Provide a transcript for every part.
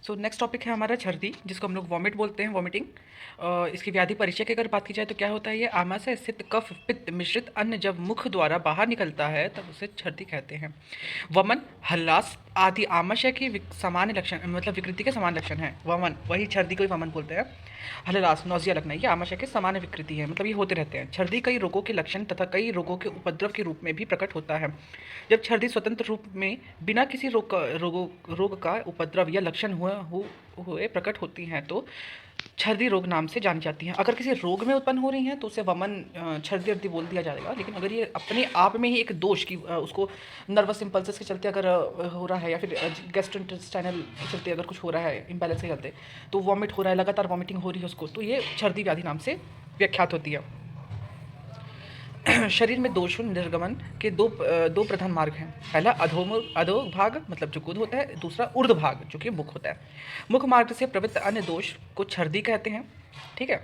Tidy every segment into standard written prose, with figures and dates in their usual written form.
So next topic है हमारा छर्दी, जिसको हम लोग वॉमिट बोलते हैं, वॉमिटिंग। इसकी व्याधि परिचय की अगर बात की जाए तो क्या होता है, ये आमाशय स्थित कफ पित्त मिश्रित अन्न जब मुख द्वारा बाहर निकलता है तब उसे छर्दी कहते हैं। वमन, हल्लास आदि आमाशय की सामान्य लक्षण, मतलब विकृति के समान लक्षण है। वमन, वही छर्दी को ही वमन बोलते हैं। हल्लास, नौजिया लगना, ये आमाशय के सामान्य विकृति है, मतलब ये होते रहते हैं। छर्दी कई रोगों के लक्षण तथा कई रोगों के उपद्रव के रूप में भी प्रकट होता है। जब छर्दी स्वतंत्र रूप में बिना किसी रोग का उपद्रव या लक्षण हुए प्रकट होती हैं तो छर्दी रोग नाम से जानी जाती हैं। अगर किसी रोग में उत्पन्न हो रही हैं तो उसे वमन, छर्दी अर्दी बोल दिया जाएगा। लेकिन अगर ये अपने आप में ही एक दोष की, उसको नर्वस इम्पल्सेस के चलते अगर हो रहा है, या फिर गैस्ट्रोइंटेस्टाइनल के चलते अगर कुछ हो रहा है, इम्बैलेंस के चलते, तो वॉमिट हो रहा है, लगातार वॉमिटिंग हो रही है उसको, तो ये छर्दी व्याधि नाम से व्याख्यात होती है। शरीर में दोषों निर्गमन के दो प्रधान मार्ग हैं। पहला अधो भाग, मतलब जो गुद होता है। दूसरा ऊर्ध्व भाग, जो कि मुख होता है। मुख मार्ग से प्रवृत्त अन्य दोष को छर्दी कहते हैं, ठीक है।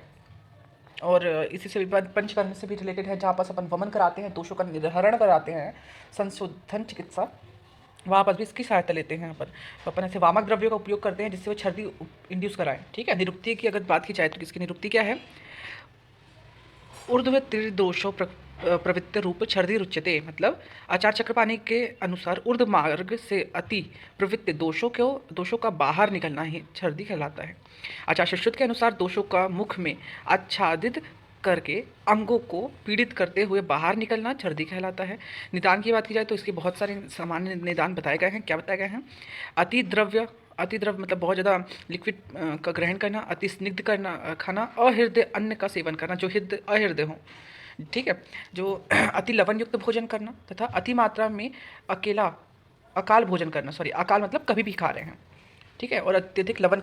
और इसी से भी पंचकर्म से भी रिलेटेड है, जहाँ पर अपन वमन कराते हैं, दोषों का निर्हरण कराते हैं, संशोधन चिकित्सा, वहाँ पर भी इसकी सहायता लेते हैं। यहाँ पर तो अपन ऐसे वामक द्रव्यों का उपयोग करते हैं जिससे वो छर्दी इंड्यूस कराएं, ठीक है। निरुक्ति की अगर बात की जाए तो इसकी निरुक्ति क्या है, ऊर्ध्व त्रिदोषो प्रवृत्ति रूप छर्दी रुच्यते, मतलब आचार चक्र पानी के अनुसार ऊर्ध्व मार्ग से अति प्रवृत्ति दोषों का बाहर निकलना ही छर्दी कहलाता है। आचार सुश्रुत के अनुसार दोषों का मुख में आच्छादित करके अंगों को पीड़ित करते हुए बाहर निकलना छर्दी कहलाता है। निदान की बात की जाए तो इसके बहुत सारे सामान्य निदान बताए गए हैं। क्या बताए गए हैं, अति द्रव्य मतलब बहुत ज़्यादा लिक्विड का ग्रहण करना, अति स्निग्ध करना खाना, अहृदय अन्न का सेवन करना जो अहृदय हो, ठीक है, जो अति लवण युक्त भोजन करना, तथा अति मात्रा में अकाल भोजन करना, सॉरी अकाल मतलब कभी भी खा रहे हैं, ठीक है, और अत्यधिक लवण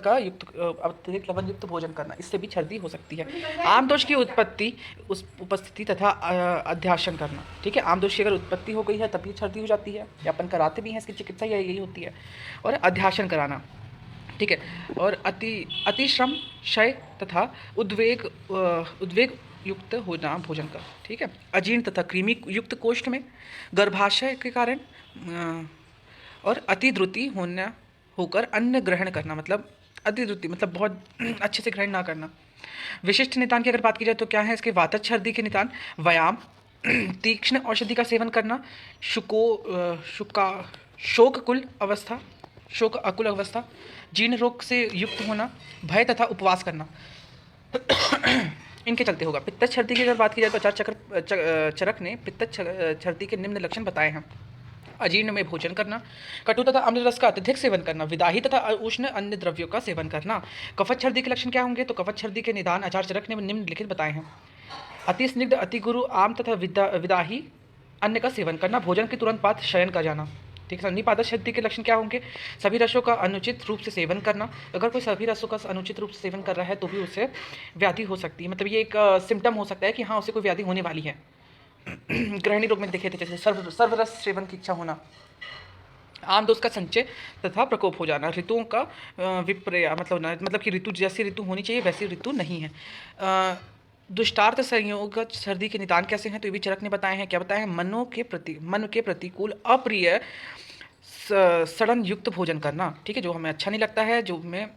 युक्त भोजन करना, इससे भी छर्दी हो सकती है। आम दोष की उपस्थिति तथा अध्यासन करना, ठीक है। आम दोष की अगर उत्पत्ति हो गई है तभी छर्दी हो जाती है, या अपन कराते भी हैं, इसकी चिकित्सा यही होती है। और अध्यासन कराना, ठीक है। और अतिश्रम, क्षय तथा उद्वेग युक्त होना भोजन का, ठीक है। अजीर्ण तथा कृमि युक्त कोष्ठ में गर्भाशय के कारण और अतिद्रुति होकर अन्न ग्रहण करना, मतलब अतिद्रुति मतलब बहुत अच्छे से ग्रहण ना करना। विशिष्ट निदान की अगर बात की जाए तो क्या है इसके, वातज छर्दी के निदान, व्यायाम, तीक्ष्ण औषधि का सेवन करना, शोक अकुल अवस्था, जीर्ण रोग से युक्त होना, भय तथा उपवास करना, इनके चलते होगा। पित्तज छर्दी की अगर बात की जाए तो आचार्य चरक ने पित्तज छर्दी के निम्न लक्षण बताए हैं। अजीर्ण में भोजन करना, कटु तथा अम्ल रस का अत्यधिक सेवन करना, विदाही तथा उष्ण अन्य द्रव्यों का सेवन करना। कफत छर्दी के लक्षण क्या होंगे, तो कफत छर्दी के निदान आचार्य चरक ने निम्नलिखित बताए हैं। अति स्निग्ध, अति गुरु, आम तथा विदाही अन्न का सेवन करना, भोजन के तुरंत बाद शयन कर जाना, ठीक है। निपातज छर्दी के लक्षण क्या होंगे, सभी रसों का अनुचित रूप से सेवन करना। अगर कोई सभी रसों का अनुचित रूप से सेवन कर रहा है तो भी उसे व्याधि हो सकती है, मतलब ये एक सिम्टम हो सकता है कि हाँ उसे कोई व्याधि होने वाली है। ग्रहणी रोग में देखे थे, जैसे सर्वरस सेवन की इच्छा होना, आम दोष का संचय तथा प्रकोप हो जाना, ऋतुओं का विपर्य, मतलब कि ऋतु जैसी ऋतु होनी चाहिए वैसी ऋतु नहीं है। दुष्टार्थ संयोग छर्दी के निदान कैसे हैं, तो ये भी चरक ने बताए हैं। क्या बताए हैं, मन के प्रतिकूल अप्रिय सड़न युक्त भोजन करना, ठीक है, जो हमें अच्छा नहीं लगता है, जो हमें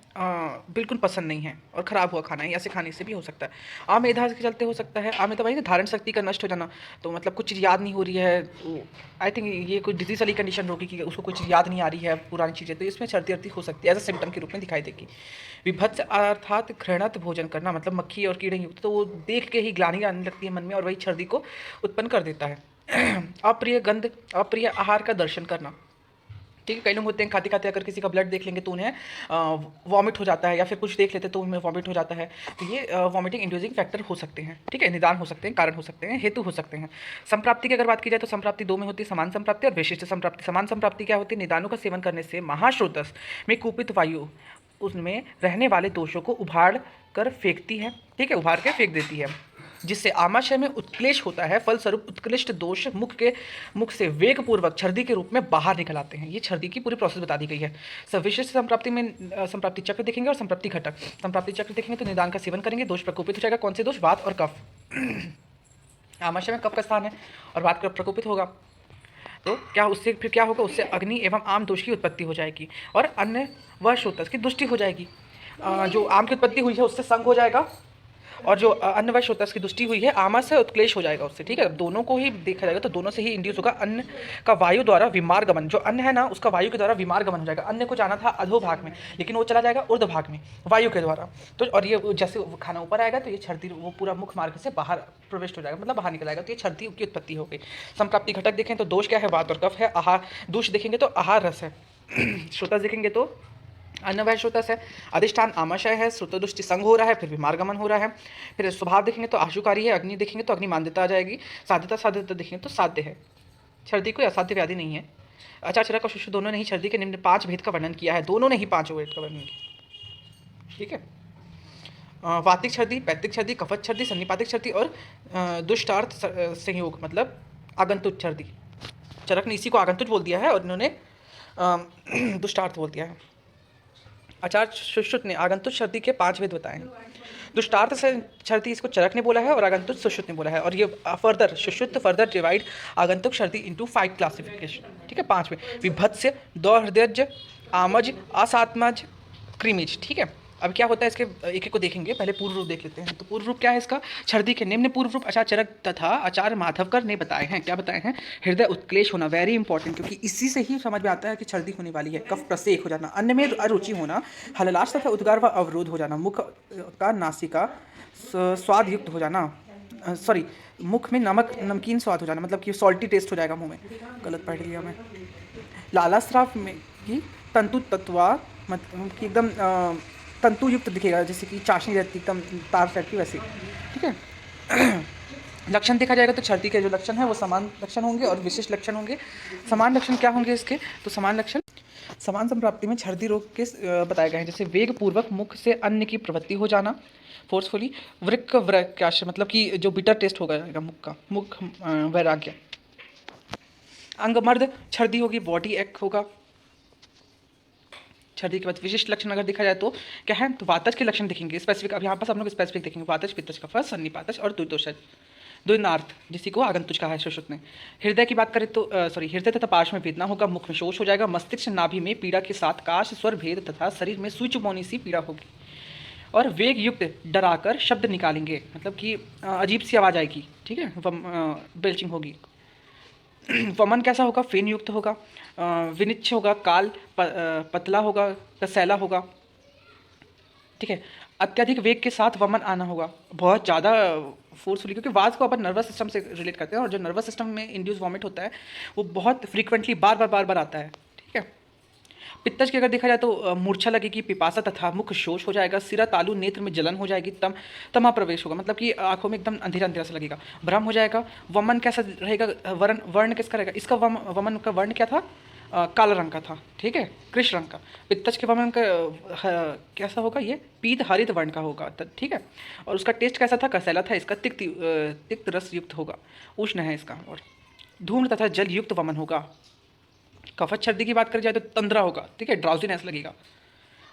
बिल्कुल पसंद नहीं है, और ख़राब हुआ खाना है, ऐसे खाने से भी हो सकता है। आमेधा के चलते हो सकता है। आमेधा भाई ना, धारण शक्ति का नष्ट हो जाना, तो मतलब कुछ चीज़ याद नहीं हो रही है, तो आई थिंक ये कोई डिजीज वाली कंडीशन होगी कि उसको कुछ याद नहीं आ रही है पुरानी चीज़ें, तो इसमें छर्दी अर्दी हो सकती है, एज अ सिम्टम के रूप में दिखाई देगी। विभत्स अर्थात घृणत भोजन करना, मतलब मक्खी और कीड़े युक्त, तो वो देख के ही ग्लानि आने लगती है मन में, और वही छर्दी को उत्पन्न कर देता है। अप्रिय आहार का दर्शन करना, ठीक है। कई लोग होते हैं खाते खाते अगर किसी का ब्लड देख लेंगे तो उन्हें वॉमिट हो जाता है, या फिर कुछ देख लेते तो उन्हें वॉमिट हो जाता है, तो ये वॉमिटिंग इंड्यूसिंग फैक्टर हो सकते हैं, ठीक है। निदान हो सकते हैं, कारण हो सकते हैं, हेतु हो सकते हैं। संप्राप्ति की अगर बात की जाए तो संप्राप्ति दो में होती है, समान संप्राप्ति और विशिष्ट संप्राप्ति। समान संप्राप्ति क्या होती है, निदानों का सेवन करने से महाश्रोतस में कुपित वायु उसमें रहने वाले दोषों को उभाड़ कर फेंकती है, ठीक है, उभार के फेंक देती है, जिससे आमाशय में उत्क्लेश होता है। फलस्वरूप उत्कृष्ट दोष मुख से वेगपूर्वक छर्दी के रूप में बाहर निकल आते हैं। ये छर्दी की पूरी प्रोसेस बता दी गई है। सब विशिष्ट संप्राप्ति में संप्राप्ति चक्र देखेंगे और संप्राप्ति घटक। संप्राप्ति चक्र देखेंगे तो निदान का सेवन करेंगे, दोष प्रकोपित हो जाएगा। कौन से दोष, वात और कफ। आमाशय में कफ का स्थान है और वात प्रकोपित होगा। तो क्या उससे फिर क्या होगा, उससे अग्नि एवं आम दोष की उत्पत्ति हो जाएगी और अन्य वह श्रोतस की दुष्टि हो जाएगी। जो आम की उत्पत्ति हुई है उससे संग हो जाएगा, और जो अन्न व श्रोतस की दुष्टि हुई है आमस से उत्क्लेश हो जाएगा उससे। ठीक है, दोनों को ही देखा जाएगा तो दोनों से ही इंड्यूस होगा अन्न का वायु द्वारा विमार गमन। जो अन्न है ना उसका वायु के द्वारा विमार गमन हो जाएगा। अन्न को जाना था अधोभाग में, लेकिन वो चला जाएगा ऊर्ध्व भाग में वायु के द्वारा। तो और ये जैसे वो खाना ऊपर आएगा तो ये छर्दी वो पूरा मुख मार्ग से बाहर प्रविष्ट हो जाएगा, मतलब बाहर निकल जाएगा। तो ये छर्दी की उत्पत्ति हो गई। संप्राप्ति घटक देखें तो दोष क्या है, वात और कफ है। आहार दोष देखेंगे तो आहार रस है। श्रोतस देखेंगे तो अन्न वह श्रोतस है। अधिष्ठान आमाशय है। श्रोतदुष्टि संग हो रहा है, फिर विमार्गमन हो रहा है। फिर स्वभाव देखेंगे तो आशुकारी है। अग्नि देखेंगे तो अग्नि मान्यता आ जाएगी। साध्यता देखेंगे तो साध्य है। छर्दी कोई असाध्य व्याधि नहीं है। आचार्य चरक और शिशु दोनों ने ही छर्दी के निम्न 5 भेद का वर्णन किया है। दोनों ने ही 5 भेद का वर्णन किया। ठीक है, वातिक छर्दी, पैतिक छर्दी, कफत छर्दी, सन्निपातिक छर्दी और दुष्टार्थ संयोग मतलब आगंतुक छर्दी। चरक ने इसी को आगंतुक बोल दिया है और इन्होंने दुष्टार्थ बोल दिया है। आचार्य सुश्रुत ने आगंतुक छर्दी के 5 भेद बताए हैं। दुष्टार्थ से छर्दी इसको चरक ने बोला है और आगंतुक सुश्रुत ने बोला है। और ये फर्दर सुश्रुत फर्दर डिवाइड आगंतुक छर्दी इनटू 5 क्लासिफिकेशन। ठीक है, 5 में विभत्स्य, दौर्हृदयज, आमज, असात्मज, क्रीमिज। ठीक है, अब क्या होता है इसके एक एक को देखेंगे। पहले पूर्व रूप देख लेते हैं। तो पूर्व रूप क्या है इसका, छर्दी के निम्न पूर्व रूप आचार्य चरक तथा आचार्य माधवकर ने बताए हैं। क्या बताए हैं, हृदय उत्क्लेश होना, वेरी इंपॉर्टेंट, क्योंकि इसी से ही समझ में आता है कि छर्दी होने वाली है। कफ प्रसेक हो जाना, अन्न में अरुचि होना, हललाश तथा उद्गार व अवरोध हो जाना, मुख का नासिका स्वाद युक्त हो जाना, सॉरी मुख में नमकीन स्वाद हो जाना, मतलब कि सॉल्टी टेस्ट हो जाएगा मुंह में, गलत पढ़ लिया मैं। लाला स्राव में की तंतु तत्वा मतलब कि एकदम तंतु युक्त दिखेगा, जैसे कि चाशनी रहती एकदम तार टाइप की वैसी। ठीक है, लक्षण देखा जाएगा तो छर्दी के जो लक्षण है वो समान लक्षण होंगे और विशिष्ट लक्षण होंगे। समान लक्षण क्या होंगे इसके, तो समान लक्षण समान संप्राप्ति में छर्दी रोग के बताए गए हैं। जैसे वेग पूर्वक मुख से अन्न की प्रवृत्ति हो जाना, फोर्सफुली, वृक्क व्रक्याश मतलब कि जो बिटर टेस्ट होगा मुख का, मुख वैराग्य। अंगमर्द छर्दी होगी, बॉडी एक होगा। छर्दी के बाद विशिष्ट लक्षण अगर देखा जाए तो क्या है, तो वातज के लक्षण देखेंगे स्पेसिफिक। अब यहाँ पर हम लोग स्पेसिफिक देखेंगे, वातज, पित्तज, कफज, सन्निपातज और द्विदोषज, द्विनार्थ, जिसी को आगंतुज कहा है सुश्रुत ने। हृदय की बात करें तो हृदय तथा पार्श्व में वेदना होगा, मुख में शोष हो जाएगा, मस्तिष्क नाभि में पीड़ा के साथ काश स्वर भेद तथा शरीर में सुई चुभौनी सी पीड़ा होगी। और वेग युक्त डराकर शब्द निकालेंगे, मतलब कि अजीब सी आवाज़ आएगी। ठीक है, बेल्चिंग होगी। वमन कैसा होगा, फेन युक्त होगा, विनिच्छ होगा, काल पतला होगा, कसैला होगा। ठीक है, अत्यधिक वेग के साथ वमन आना होगा, बहुत ज़्यादा फोर्सफुली, क्योंकि वाज को अपन नर्वस सिस्टम से रिलेट करते हैं और जो नर्वस सिस्टम में इंड्यूस वॉमिट होता है वो बहुत फ्रीक्वेंटली बार बार आता है। ठीक है, पित्तज की अगर देखा जाए तो मूर्छा लगेगी, पिपासा तथा मुख शोष हो जाएगा, सिरा तालु नेत्र में जलन हो जाएगी, तमा प्रवेश होगा, मतलब कि आंखों में एकदम अंधेरा अंधेरा सा लगेगा, भ्रम हो जाएगा। वमन कैसा रहेगा, वर्ण किसका रहेगा, इसका वमन का वर्ण क्या था, काला रंग का था। ठीक है, कृष्ण रंग का। पित्तज के वमन का कैसा होगा, ये पीत हरित वर्ण का होगा। ठीक है, और उसका टेस्ट कैसा था, कसैला था। इसका तिक्त रस युक्त होगा, उष्ण है इसका। और धूम्र तथा जल युक्त वमन होगा। कफत छर्दी की बात करी जाए तो तंद्रा होगा। ठीक है, ड्राउजीनेस लगेगा।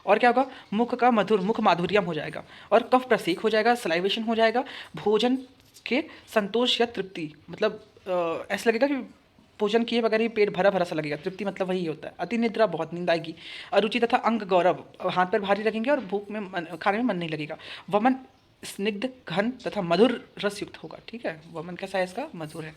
और क्या होगा, मुख माधुर्यम हो जाएगा और कफ प्रसेक हो जाएगा, सलाइवेशन हो जाएगा। भोजन के संतोष या तृप्ति, मतलब ऐसा लगेगा कि भोजन किए बगैर ही पेट भरा भरा सा लगेगा। तृप्ति मतलब वही होता है। अति निद्रा, बहुत नींद आएगी। अरुचि तथा अंग गौरव, हाथ पैर भारी लगेंगे और भूख में खाने में मन नहीं लगेगा। वमन स्निग्ध, घन तथा मधुर रस युक्त होगा। ठीक है, वमन कैसा है इसका, मधुर है,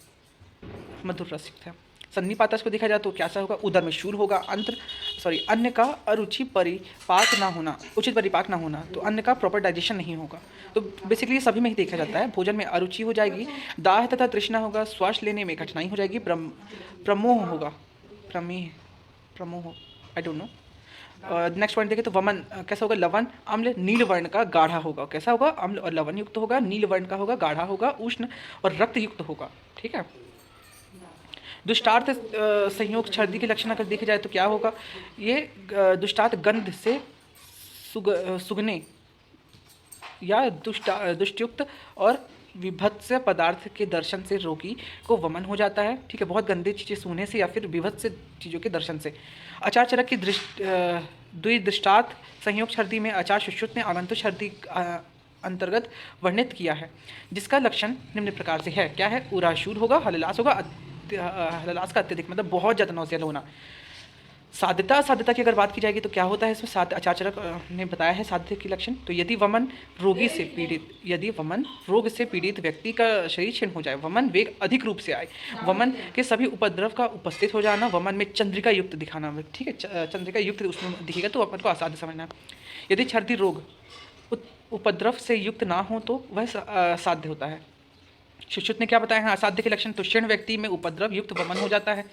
मधुर रस युक्त है। सन्निपातज को देखा जाए तो कैसा होगा, उदर में शूल होगा। अन्न का अरुचि परिपाक ना होना, उचित परिपाक ना होना, तो अन्न का प्रॉपर डाइजेशन नहीं होगा। तो बेसिकली सभी में ही देखा जाता है। भोजन में अरुचि हो जाएगी, दाह तथा तृष्णा होगा, श्वास लेने में कठिनाई हो जाएगी, प्रमोह होगा, प्रमोह, I don't know. Next point देखें तो वमन कैसा होगा, लवण अम्ल नील वर्ण का गाढ़ा होगा। कैसा होगा, अम्ल और लवण युक्त होगा, नील वर्ण का होगा, गाढ़ा होगा, उष्ण और रक्त युक्त होगा। ठीक है, दुष्टार्थ संयोग छर्दी के लक्षण अगर देखे जाए तो क्या होगा, ये दुष्टार्थ गंध से सुगने या दुष्टयुक्त और विभत्स पदार्थ के दर्शन से रोगी को वमन हो जाता है। ठीक है, बहुत गंदी चीज़ें सूंघने से या फिर विभत्स चीज़ों के दर्शन से। आचार्य चरक की द्विदृष्टार्थ संयोग छर्दी में आचार्य सुश्रुत ने आगंतुक छर्दी अंतर्गत वर्णित किया है, जिसका लक्षण निम्न प्रकार से है। क्या है, उराशूर होगा, हललास होगा, हलास का अत्यधिक मतलब बहुत ज़्यादा नौसिया होना। साध्यता की अगर बात की जाएगी तो क्या होता है इसमें, आचार चरक ने बताया है साध्य के लक्षण। तो यदि वमन रोग से पीड़ित व्यक्ति का शरीर क्षीण हो जाए, वमन वेग अधिक रूप से आए, वमन के सभी उपद्रव का उपस्थित हो जाना, वमन में चंद्रिका युक्त दिखाना, ठीक है, चंद्रिका युक्त उसमें दिखेगा तो अपन को असाध्य समझना। यदि छर्दी रोग उपद्रव से युक्त ना हो तो वह साध्य होता है। सुश्रुत ने क्या बताया है असाध्य के लक्षण, तो क्षीण व्यक्ति में उपद्रव युक्त वमन हो जाता है,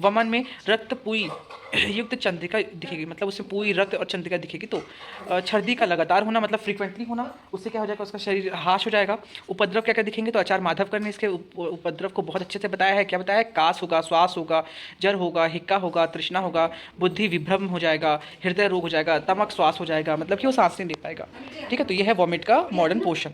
वमन में रक्त पुई युक्त चंद्रिका दिखेगी, मतलब उसमें पूरी रक्त और चंद्रिका दिखेगी। तो छर्दी का लगातार होना मतलब फ्रीक्वेंटली होना, उससे क्या हो जाएगा, उसका शरीर हाश हो जाएगा। उपद्रव क्या क्या दिखेंगे, तो आचार्य माधवकर ने इसके उपद्रव को बहुत अच्छे से बताया है। क्या बताया है, कास होगा, श्वास होगा, जर होगा, हिक्का होगा, तृष्णा होगा, बुद्धि विभ्रम हो जाएगा, हृदय रोग हो जाएगा, तमक श्वास हो जाएगा, मतलब कि वो सांस नहीं ले पाएगा। ठीक है, तो यह है वॉमिट का मॉडर्न पोर्शन।